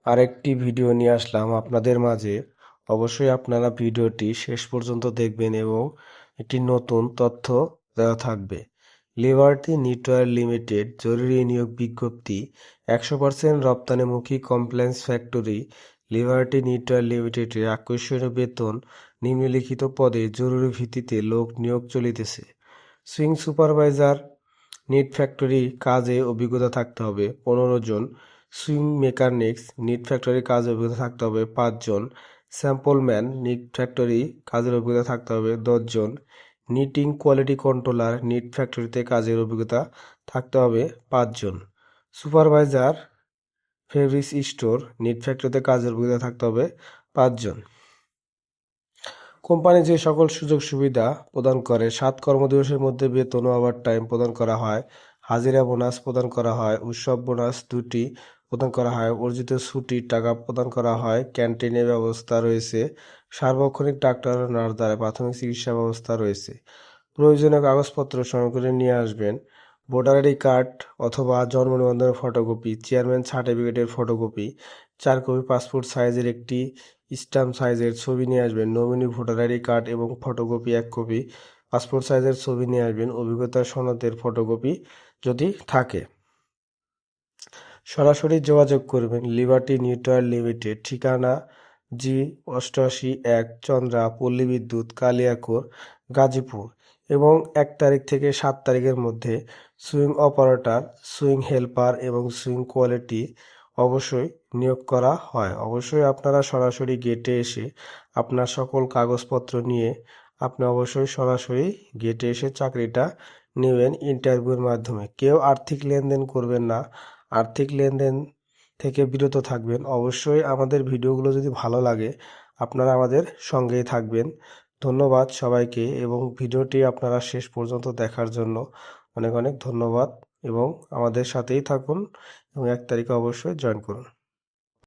আরেকটি ভিডিও নিয়ে আসলাম আপনাদের মাঝে। অবশ্যই আপনারা ভিডিওটি শেষ পর্যন্ত দেখবেন এবং একটি নতুন তথ্য দেওয়া থাকবে। লিবার্টি নিটওয়্যার লিমিটেড জরুরি নিয়োগ বিজ্ঞপ্তি 100% রপ্তানিমুখী কমপ্লেক্স ফ্যাক্টরি। লিবার্টি নিটওয়্যার লিমিটেডের আকর্ষণীয় বেতন, নিম্নলিখিত পদে জরুরি ভিত্তিতে লোক নিয়োগ চলিতেছে। সুইং সুপারভাইজার, নিট ফ্যাক্টরি কাজে অভিজ্ঞতা থাকতে হবে 15 জন। সুইং মেকানিক্স, নিট ফ্যাক্টরি কাজে অভিজ্ঞতা থাকতে হবে 5 জন। স্যাম্পলম্যান, নিট ফ্যাক্টরি কাজের অভিজ্ঞতা থাকতে হবে 10 জন। নিটিং কোয়ালিটি কন্ট্রোলার, নিট ফ্যাক্টরিতে কাজের অভিজ্ঞতা থাকতে হবে 5 জন। সুপারভাইজার ফেব্রিক্স স্টোর, নিট ফ্যাক্টরিতে কাজের অভিজ্ঞতা থাকতে হবে 5 জন। কোম্পানি যে সকল সুযোগ সুবিধা প্রদান করে 7 কর্মদিবসের মধ্যে বেতন ও ওভারটাইম প্রদান করা হয়, হাজিরা বোনাস প্রদান করা হয়, উৎসব বোনাস 2টি প্রদান করা হয়, অর্জিত ছুটির টাকা প্রদান করা হয়, ক্যান্টিনের ব্যবস্থা রয়েছে, সার্বক্ষণিক ডাক্তার ও নার্স দ্বারা প্রাথমিক চিকিৎসা ব্যবস্থা রয়েছে। প্রয়োজনীয় কাগজপত্র সময় করে নিয়ে আসবেন। ভোটার আইডি কার্ড অথবা জন্ম নিবন্ধনের ফটোকপি, চেয়ারম্যান সার্টিফিকেটের ফটোকপি, 4 কপি পাসপোর্ট সাইজের একটি স্ট্যাম্প সাইজের ছবি নিয়ে আসবেন। নমিনি ভোটার আইডি কার্ড এবং ফটোকপি 1 কপি, পাসপোর্ট সাইজের ছবি নিয়ে আসবেন। অভিজ্ঞতা সনদের ফটোকপি যদি থাকে। সরাসরি যোগাযোগ করবেন লিবার্টি নিউট্রাল লিমিটেড, ঠিকানা G88-1 চন্দ্রা পল্লী বিদ্যুৎ, কালিয়াকৈর, গাজীপুর, এবং 1 তারিখ থেকে 7 তারিখের মধ্যে সুইং অপারেটর, সুইং হেল্পার এবং সুইং কোয়ালিটি অবশ্যই নিয়োগ করা হয়। অবশ্যই আপনারা সরাসরি গেটে এসে আপনার সকল কাগজপত্র নিয়ে আপনি অবশ্যই সরাসরি গেটে এসে চাকরিটা নেবেন ইন্টারভিউর মাধ্যমে। কেউ আর্থিক লেনদেন করবেন না, আর্থিক লেনদেন থেকে বিরত থাকবেন। অবশ্যই আমাদের ভিডিওগুলো যদি ভালো লাগে আপনারা আমাদের সঙ্গেই থাকবেন। ধন্যবাদ সবাইকে এবং ভিডিওটি আপনারা শেষ পর্যন্ত দেখার জন্য অনেক অনেক ধন্যবাদ এবং আমাদের সাথেই থাকুন এবং 1 তারিখে অবশ্যই জয়েন করুন।